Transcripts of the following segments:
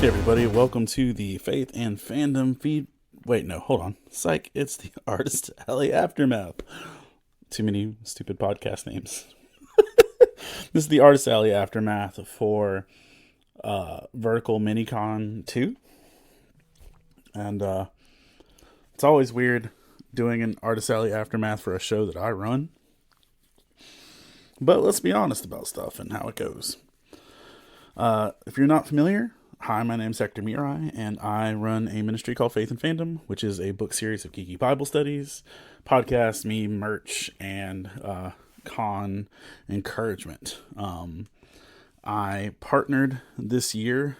everybody, welcome to the Faith and Fandom feed. Wait, no, hold on. Psych, it's the Artist Alley Aftermath. Too many stupid podcast names. This is the Artist Alley Aftermath for Vertical Minicon 2. And it's always weird doing an Artist Alley Aftermath for a show that I run. But let's be honest about stuff and how it goes. If you're not familiar, hi, my name's Hector, and I run a ministry called Faith and Fandom, which is a book series of geeky Bible studies, podcasts, meme, merch, and con encouragement. I partnered this year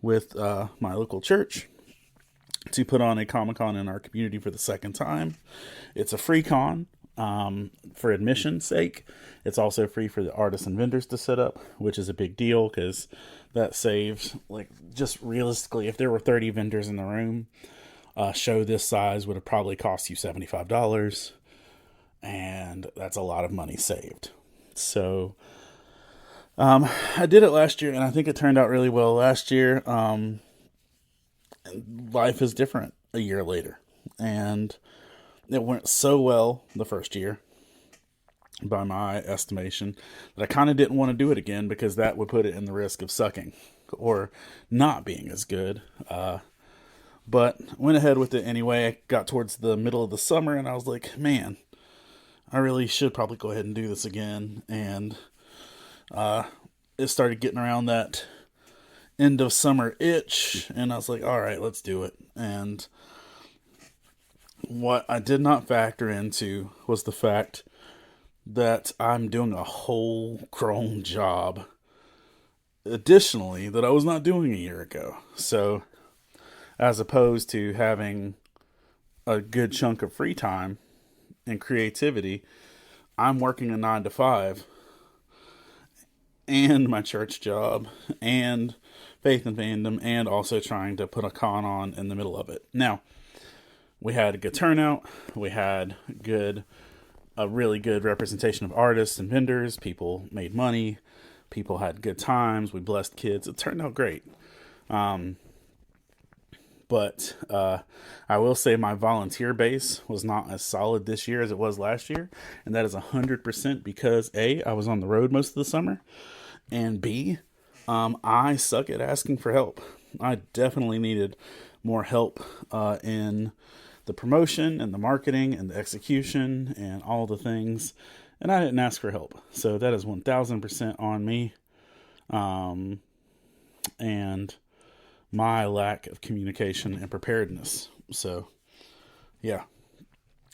with my local church to put on a Comic-Con in our community for the second time. It's a free con for admission's sake. It's also free for the artists and vendors to set up, which is a big deal because that saves, like, just realistically, if there were 30 vendors in the room, a show this size would have probably cost you $75, and that's a lot of money saved. So I did it last year, and I think it turned out really well last year. Life is different a year later, and it went so well the first year, by my estimation, that I kind of didn't want to do it again because that would put it in the risk of sucking or not being as good. But went ahead with it anyway. I got towards the middle of the summer and I was like, man, I really should probably go ahead and do this again. And it started getting around that end of summer itch, and I was like, all right, let's do it. And what I did not factor into was the fact that I'm doing a whole grown job additionally that I was not doing a year ago. So as opposed to having a good chunk of free time and creativity, I'm working a 9 to 5 and my church job and Faith and Fandom, and also trying to put a con on in the middle of it. Now, we had a good turnout. We had a really good representation of artists and vendors. People made money. People had good times. We blessed kids. It turned out great. But I will say my volunteer base was not as solid this year as it was last year. And that is 100% because A, I was on the road most of the summer. And B, I suck at asking for help. I definitely needed more help in the promotion and the marketing and the execution and all the things. And I didn't ask for help. So that is 1000% on me. And my lack of communication and preparedness. So, yeah.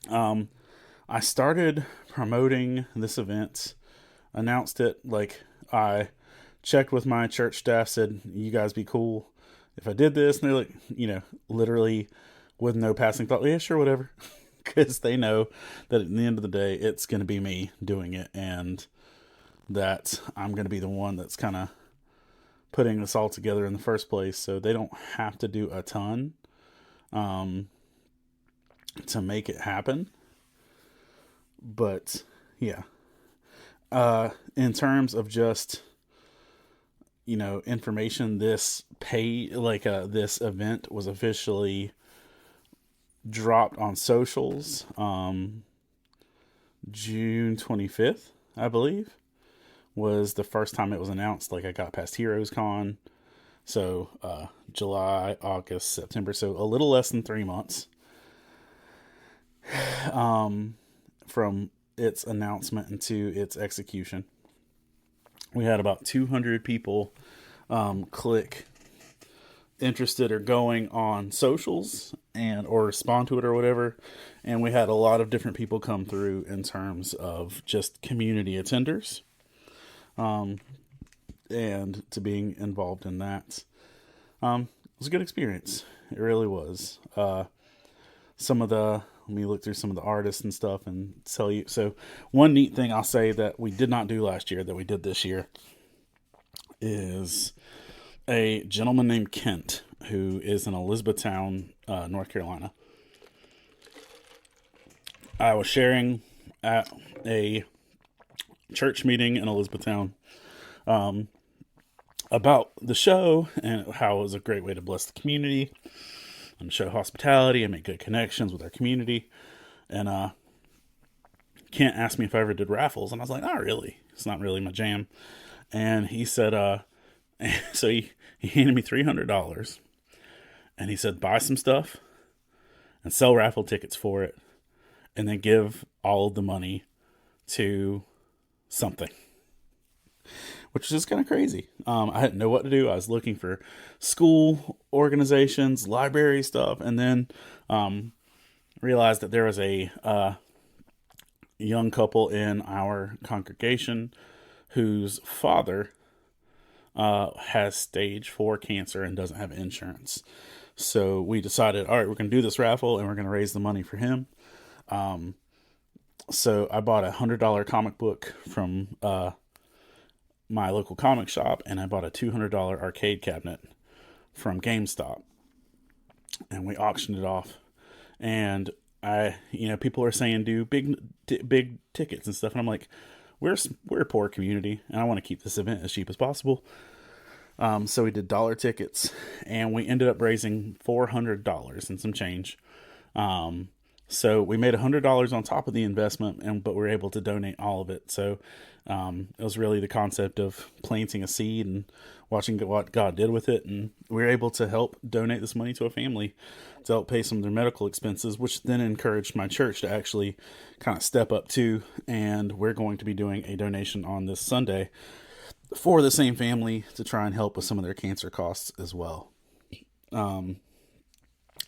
I started promoting this event, announced it, like, I checked with my church staff, said, you guys be cool if I did this? And they're like, literally with no passing thought, yeah, sure, whatever. Because they know that at the end of the day, it's going to be me doing it, and that I'm going to be the one that's kind of putting this all together in the first place. So they don't have to do a ton to make it happen. But yeah, in terms of just, information, this this event was officially dropped on socials June 25th, I believe, was the first time it was announced. Like, I got past Heroes Con. So July, August, September. So a little less than 3 months from its announcement into its execution. We had about 200 people click interested or going on socials or respond to it or whatever. And we had a lot of different people come through in terms of just community attenders. And to being involved in that. It was a good experience. It really was. Let me look through some of the artists and stuff and tell you. So one neat thing I'll say that we did not do last year that we did this year is a gentleman named Kent, who is in Elizabethtown, North Carolina. I was sharing at a church meeting in Elizabethtown. about the show and how it was a great way to bless the community and show hospitality and make good connections with our community. And Kent asked me if I ever did raffles, and I was like, not really. It's not really my jam. And he said, so he handed me $300, and he said, buy some stuff and sell raffle tickets for it, and then give all of the money to something, which is just kind of crazy. I didn't know what to do. I was looking for school organizations, library stuff, and then realized that there was a young couple in our congregation whose father has stage 4 cancer and doesn't have insurance. So we decided, all right, we're going to do this raffle and we're going to raise the money for him. So I bought a $100 comic book from my local comic shop, and I bought a $200 arcade cabinet from GameStop, and we auctioned it off. And people are saying do big tickets and stuff, and I'm like, we're a poor community, and I want to keep this event as cheap as possible. So we did dollar tickets, and we ended up raising $400 and some change. So we made $100 on top of the investment, but we were able to donate all of it. So it was really the concept of planting a seed and watching what God did with it. And we were able to help donate this money to a family to help pay some of their medical expenses, which then encouraged my church to actually kind of step up too. And we're going to be doing a donation on this Sunday for the same family to try and help with some of their cancer costs as well.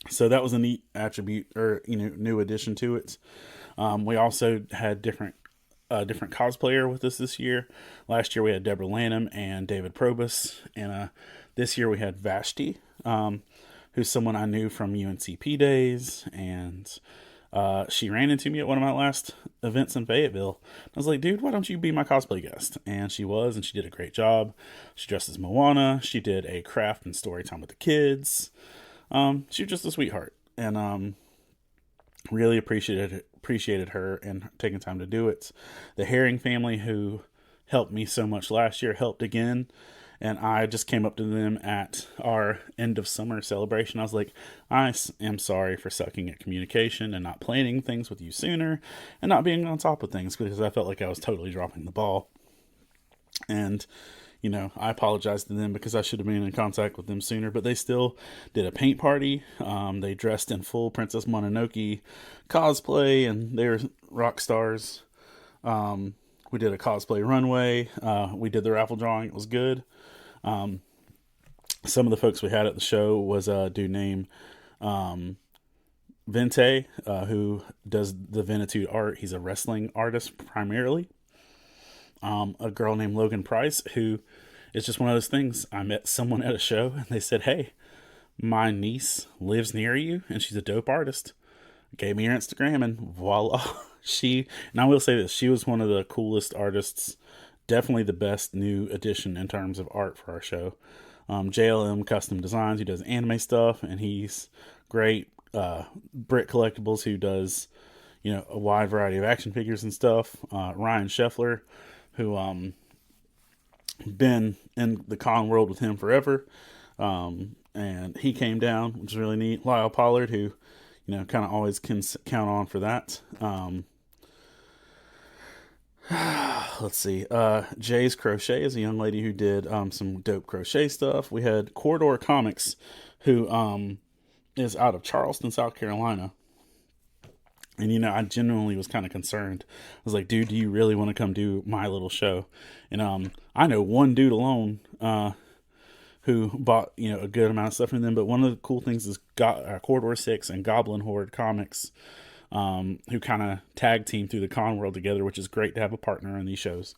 So that was a neat attribute, or new addition to it. We also had different cosplayer with us this year. Last year we had Deborah Lanham and David Probus, and this year we had Vashti, who's someone I knew from UNCP days, and she ran into me at one of my last events in Fayetteville. I was like, dude, why don't you be my cosplay guest? And she was, and she did a great job. She dressed as Moana. She did a craft and story time with the kids. She was just a sweetheart, and really appreciated her and taking time to do it. The Herring family, who helped me so much last year, helped again, and I just came up to them at our end of summer celebration. I was like, I am sorry for sucking at communication and not planning things with you sooner and not being on top of things, because I felt like I was totally dropping the ball. And I apologized to them because I should have been in contact with them sooner, but they still did a paint party. They dressed in full Princess Mononoke cosplay, and they're rock stars. We did a cosplay runway. We did the raffle drawing. It was good. Some of the folks we had at the show was a dude named Vente, who does the Venitude art. He's a wrestling artist primarily. A girl named Logan Price, who is just one of those things. I met someone at a show, and they said, hey, my niece lives near you, and she's a dope artist. Gave me her Instagram, and voila. And I will say this, she was one of the coolest artists, definitely the best new addition in terms of art for our show. JLM Custom Designs, who does anime stuff, and he's great. Brick Collectibles, who does, a wide variety of action figures and stuff. Ryan Scheffler, who been in the con world with him forever, and he came down, which is really neat. Lyle Pollard, who kind of always can count on for that. Let's see. Jay's Crochet is a young lady who did some dope crochet stuff. We had Corridor Comics, who is out of Charleston, South Carolina. And, I genuinely was kind of concerned. I was like, dude, do you really want to come do my little show? And I know one dude alone who bought, a good amount of stuff from them. But one of the cool things is Corridor 6 and Goblin Horde Comics, who kind of tag team through the con world together, which is great to have a partner in these shows.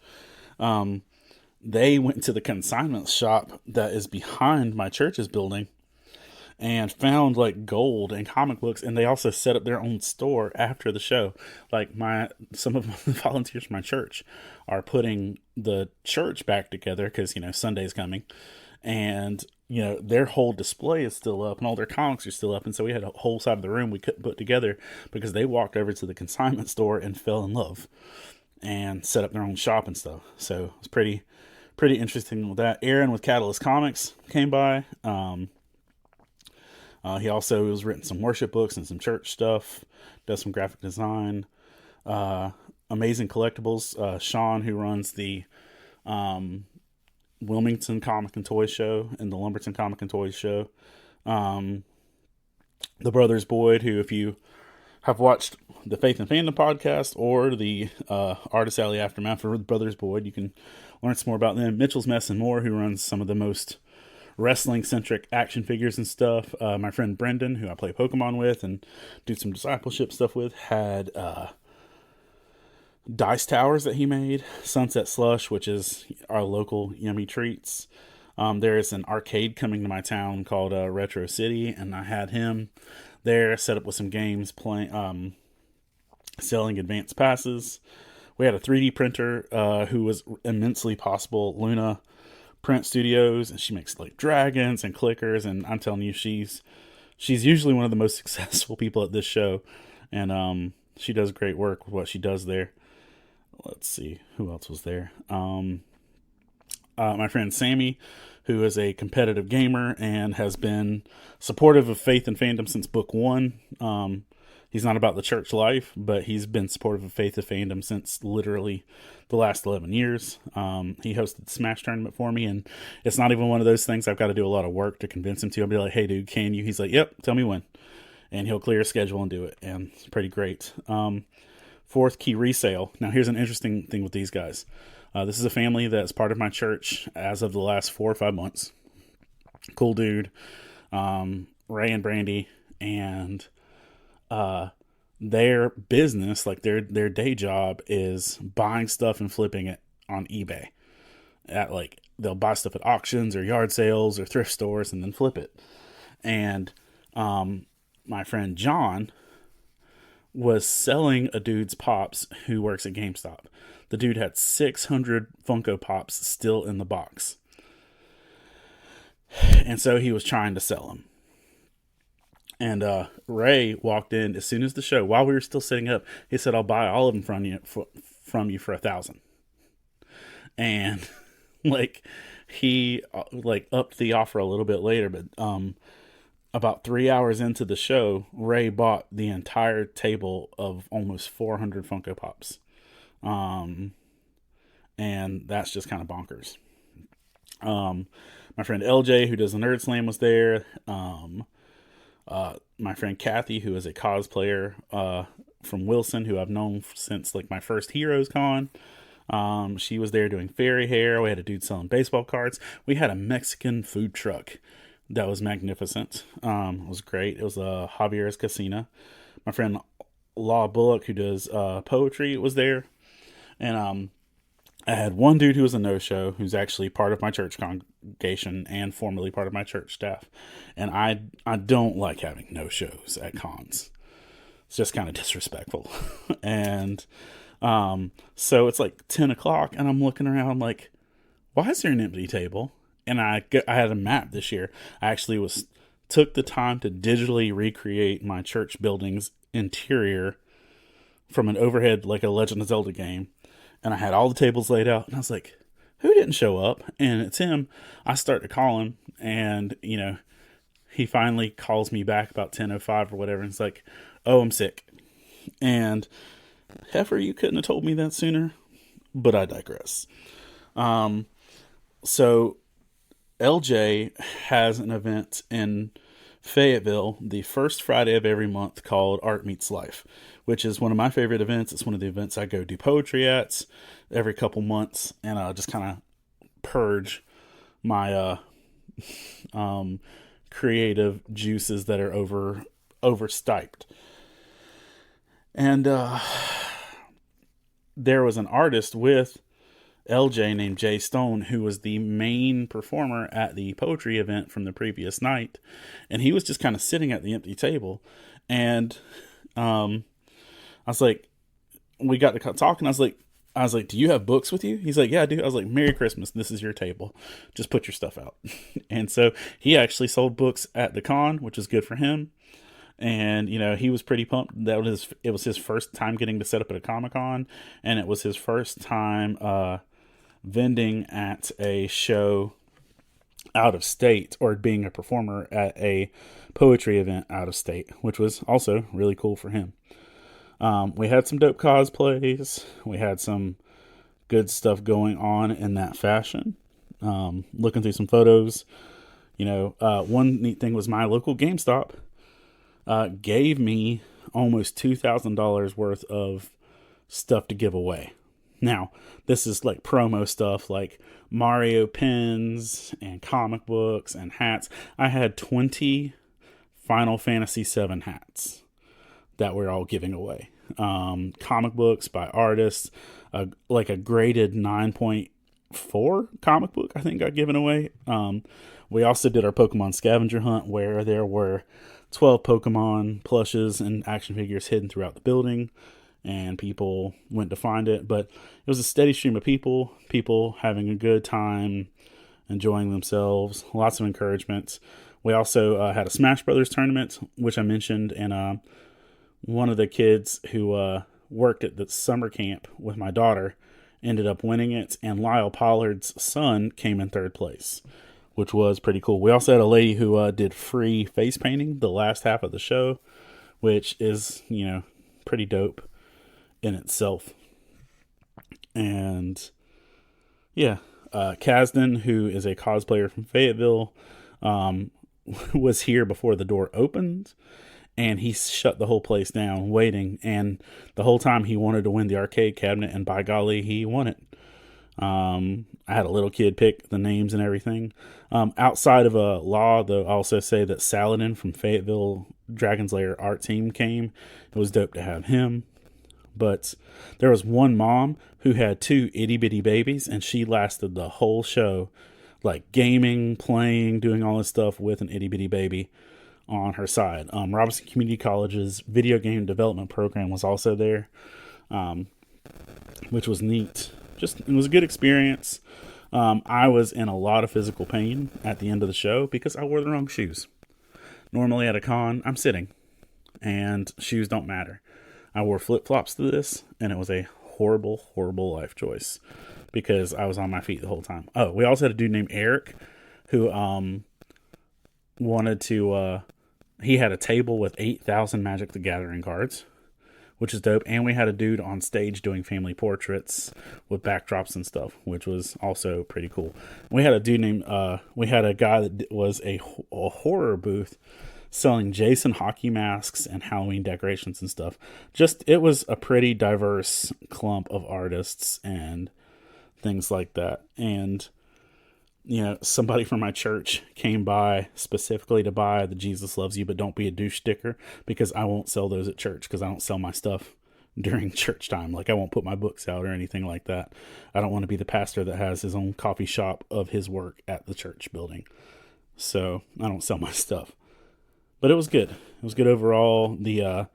They went to the consignment shop that is behind my church's building and found like gold and comic books, and they also set up their own store after the show. Like some of the volunteers from my church are putting the church back together because Sunday's coming, and their whole display is still up and all their comics are still up, and so we had a whole side of the room we couldn't put together because they walked over to the consignment store and fell in love and set up their own shop and stuff. So it's pretty pretty interesting with that. Aaron with Catalyst Comics came by. He also has written some worship books and some church stuff, does some graphic design. Amazing Collectibles. Sean, who runs the Wilmington Comic and Toy Show and the Lumberton Comic and Toy Show. The Brothers Boyd, who, if you have watched the Faith and Fandom podcast or the Artist Alley Aftermath for the Brothers Boyd, you can learn some more about them. Mitchell's Mess and More, who runs some of the most wrestling-centric action figures and stuff. My friend Brendan, who I play Pokemon with and do some discipleship stuff with, had dice towers that he made. Sunset Slush, which is our local Yummy Treats. There is an arcade coming to my town called Retro City, and I had him there set up with some games, playing, selling advanced passes. We had a 3D printer who was immensely possible, Luna Print Studios, and she makes like dragons and clickers, and I'm telling you, she's usually one of the most successful people at this show, and she does great work with what she does there. Let's see, who else was there? My friend Sammy, who is a competitive gamer and has been supportive of Faith and Fandom since book one. He's not about the church life, but he's been supportive of Faith and Fandom since literally the last 11 years. He hosted the Smash tournament for me, and it's not even one of those things I've got to do a lot of work to convince him to. I'll be like, hey, dude, can you? He's like, yep, tell me when. And he'll clear a schedule and do it, and it's pretty great. Fourth Key Resale. Now, here's an interesting thing with these guys. This is a family that's part of my church as of the last 4 or 5 months. Cool dude. Ray and Brandy. And their business, like their day job, is buying stuff and flipping it on eBay. They'll buy stuff at auctions or yard sales or thrift stores and then flip it. And my friend John was selling a dude's pops who works at GameStop. The dude had 600 Funko Pops still in the box. And so he was trying to sell them. And Ray walked in as soon as the show, while we were still sitting up, he said, I'll buy all of them from you for $1,000. And he upped the offer a little bit later, but about 3 hours into the show, Ray bought the entire table of almost 400 Funko Pops. And that's just kind of bonkers. My friend LJ, who does the Nerd Slam, was there. My friend Kathy, who is a cosplayer, from Wilson, who I've known since like my first Heroes Con. She was there doing fairy hair. We had a dude selling baseball cards. We had a Mexican food truck that was magnificent. It was great. It was Javier's Casina. My friend Law Bullock, who does poetry, was there. And I had one dude who was a no-show, who's actually part of my church congregation and formerly part of my church staff. And I don't like having no-shows at cons. It's just kind of disrespectful. And so it's like 10 o'clock, and I'm looking around like, why is there an empty table? And I had a map this year. I actually took the time to digitally recreate my church building's interior from an overhead, like a Legend of Zelda game. And I had all the tables laid out, and I was like, who didn't show up? And it's him. I start to call him, and, he finally calls me back about 10:05 or whatever, and it's like, oh, I'm sick. And, heifer, you couldn't have told me that sooner, but I digress. So LJ has an event in Fayetteville the first Friday of every month called Art Meets Life, which is one of my favorite events. It's one of the events I go do poetry at every couple months, and I just kind of purge my creative juices that are overstiped. And there was an artist with LJ named Jay Stone, who was the main performer at the poetry event from the previous night. And he was just kind of sitting at the empty table. And I was like, we got to talking. I was like, do you have books with you? He's like, yeah, I do. I was like, Merry Christmas. This is your table. Just put your stuff out. And so he actually sold books at the con, which is good for him. And, he was pretty pumped. It was his first time getting to set up at a Comic-Con, and it was his first time vending at a show out of state, or being a performer at a poetry event out of state, which was also really cool for him. We had some dope cosplays. We had some good stuff going on in that fashion. Looking through some photos, one neat thing was my local GameStop gave me almost $2,000 worth of stuff to give away. Now, this is like promo stuff like Mario pins and comic books and hats. I had 20 Final Fantasy VII hats that we're all giving away. Comic books by artists, like a graded 9.4 comic book I think got given away. We also did our Pokemon scavenger hunt where there were 12 Pokemon plushes and action figures hidden throughout the building, and people went to find it. But it was a steady stream of people having a good time, enjoying themselves, lots of encouragement. We also had a Smash Brothers tournament, which I mentioned, and one of the kids who worked at the summer camp with my daughter ended up winning it, and Lyle Pollard's son came in third place, which was pretty cool. We also had a lady who did free face painting the last half of the show, which is, pretty dope in itself. And yeah, Kasdan, who is a cosplayer from Fayetteville, was here before the door opened, and he shut the whole place down waiting. And the whole time he wanted to win the arcade cabinet, and by golly, he won it. I had a little kid pick the names and everything. Outside of a law, though, I'll also say that Saladin from Fayetteville Dragon's Lair art team came. It was dope to have him. But there was one mom who had 2 itty bitty babies, and she lasted the whole show, like gaming, playing, doing all this stuff with an itty bitty baby on her side. Robinson Community College's video game development program was also there, which was neat. It was a good experience. I was in a lot of physical pain at the end of the show because I wore the wrong shoes. Normally at a con, I'm sitting, and shoes don't matter. I wore flip-flops to this, and it was a horrible, horrible life choice because I was on my feet the whole time. Oh, we also had a dude named Eric who wanted to... he had a table with 8,000 Magic the Gathering cards, which is dope. And we had a dude on stage doing family portraits with backdrops and stuff, which was also pretty cool. We had a dude named... we had a guy that was a horror booth selling Jason hockey masks and Halloween decorations and stuff. It was a pretty diverse clump of artists and things like that. And, somebody from my church came by specifically to buy the Jesus Loves You But Don't Be a Douche sticker, because I won't sell those at church because I don't sell my stuff during church time. Like, I won't put my books out or anything like that. I don't want to be the pastor that has his own coffee shop of his work at the church building. So I don't sell my stuff. But it was good. It was good overall. The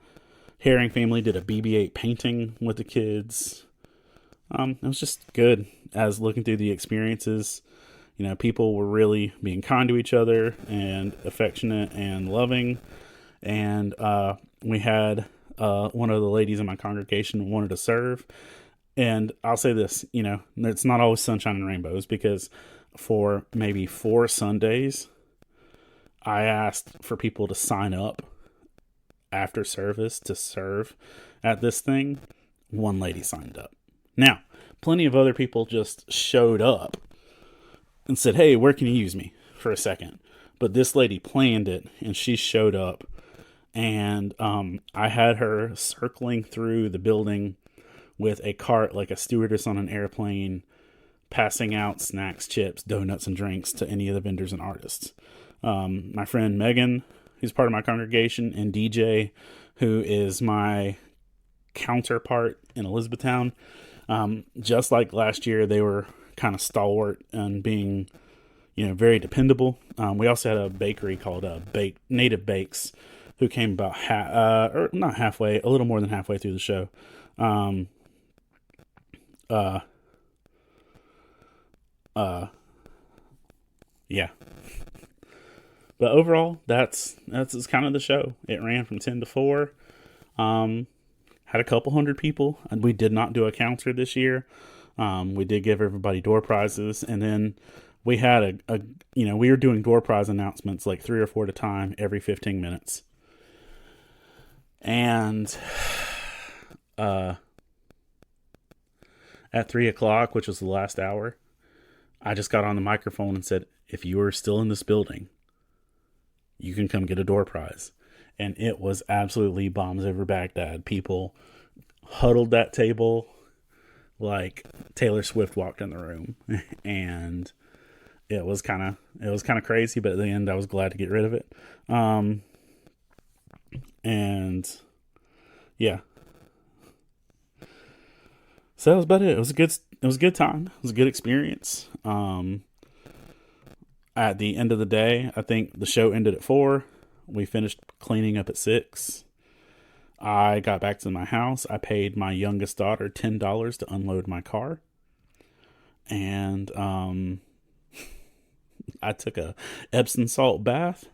Herring family did a BB-8 painting with the kids. It was just good. As looking through the experiences, people were really being kind to each other and affectionate and loving. And we had one of the ladies in my congregation wanted to serve. And I'll say this, it's not always sunshine and rainbows, because for maybe 4 Sundays, I asked for people to sign up after service to serve at this thing. One lady signed up. Now, plenty of other people just showed up and said, hey, where can you use me for a second? But this lady planned it, and she showed up. And I had her circling through the building with a cart like a stewardess on an airplane, passing out snacks, chips, donuts, and drinks to any of the vendors and artists. My friend Megan, who's part of my congregation, and DJ, who is my counterpart in Elizabethtown. Just like last year, they were kind of stalwart and being, very dependable. We also had a bakery called Native Bakes, who came about not halfway, a little more than halfway through the show. Yeah. But overall, that's kind of the show. It ran from 10 to 4. Had a couple hundred people, and we did not do a counter this year. We did give everybody door prizes, and then we had we were doing door prize announcements like 3 or 4 at a time every 15 minutes. And at 3:00, which was the last hour, I just got on the microphone and said, if you are still in this building, you can come get a door prize. And it was absolutely bombs over Baghdad. People huddled that table like Taylor Swift walked in the room. And it was kind of crazy, but at the end I was glad to get rid of it. And yeah. So that was about it. It was a good time. It was a good experience. At the end of the day, I think the show ended at 4. We finished cleaning up at 6. I got back to my house. I paid my youngest daughter $10 to unload my car. And I took a Epsom salt bath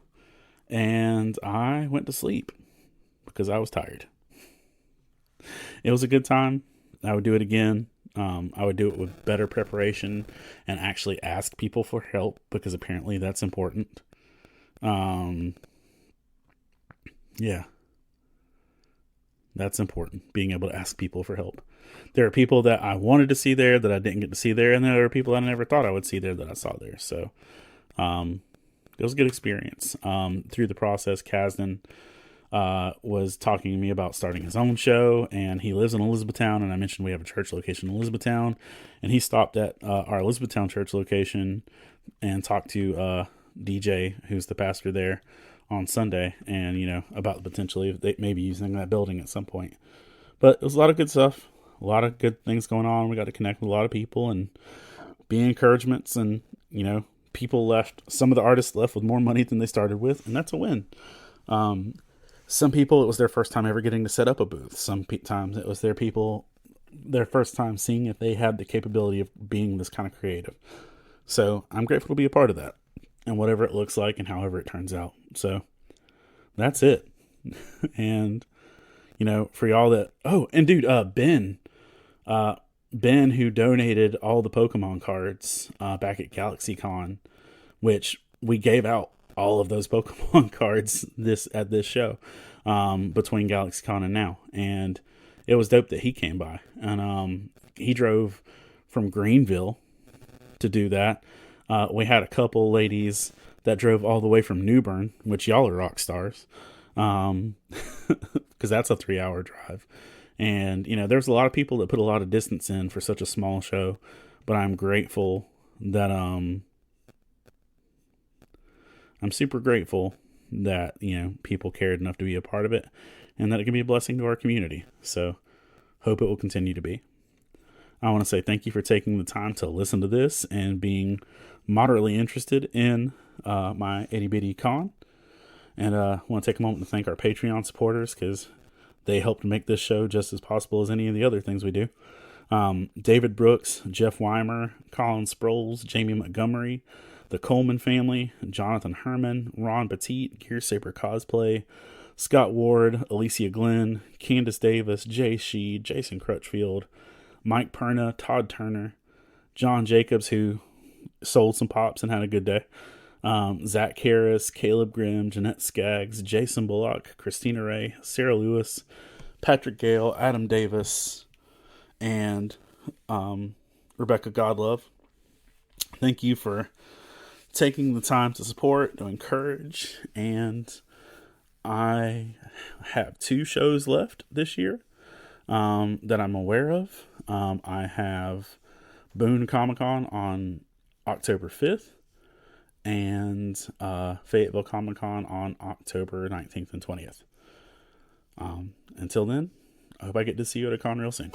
and I went to sleep because I was tired. It was a good time. I would do it again. I would do it with better preparation and actually ask people for help because apparently that's important. Yeah. That's important, being able to ask people for help. There are people that I wanted to see there that I didn't get to see there, and there are people that I never thought I would see there that I saw there. So it was a good experience. Through the process, Kasdan was talking to me about starting his own show, and he lives in Elizabethtown, and I mentioned we have a church location in Elizabethtown, and he stopped at our Elizabethtown church location and talked to DJ, who's the pastor there, on Sunday, and about potentially they maybe using that building at some point. But it was a lot of good stuff, a lot of good things going on. We got to connect with a lot of people and be encouragements, and people left. Some of the artists left with more money than they started with, and that's a win. Some people, it was their first time ever getting to set up a booth. Some times it was their first time seeing if they had the capability of being this kind of creative. So I'm grateful to be a part of that, and whatever it looks like and however it turns out. So that's it. And, for y'all that, and dude, Ben, who donated all the Pokemon cards back at GalaxyCon, which we gave out all of those Pokemon cards at this show between GalaxyCon and now. And it was dope that he came by. And he drove from Greenville to do that. We had a couple ladies that drove all the way from New Bern, which y'all are rock stars, because that's a 3-hour drive. And, there's a lot of people that put a lot of distance in for such a small show, but I'm grateful that, I'm super grateful that, people cared enough to be a part of it, and that it can be a blessing to our community. So hope it will continue to be. I want to say thank you for taking the time to listen to this and being moderately interested in my itty bitty con. And I want to take a moment to thank our Patreon supporters, because they helped make this show just as possible as any of the other things we do. David Brooks, Jeff Weimer, Colin Sproles, Jamie Montgomery, the Coleman family, Jonathan Herman, Ron Petit, Gear Saber Cosplay, Scott Ward, Alicia Glenn, Candace Davis, Jay Sheed, Jason Crutchfield, Mike Perna, Todd Turner, John Jacobs, who sold some pops and had a good day, Zach Harris, Caleb Grimm, Jeanette Skaggs, Jason Bullock, Christina Ray, Sarah Lewis, Patrick Gale, Adam Davis, and Rebecca Godlove. Thank you for taking the time to support, to encourage, and I have 2 shows left this year that I'm aware of. I have Boone Comic Con on October 5th, and Fayetteville Comic Con on October 19th and 20th. Until then, I hope I get to see you at a con real soon.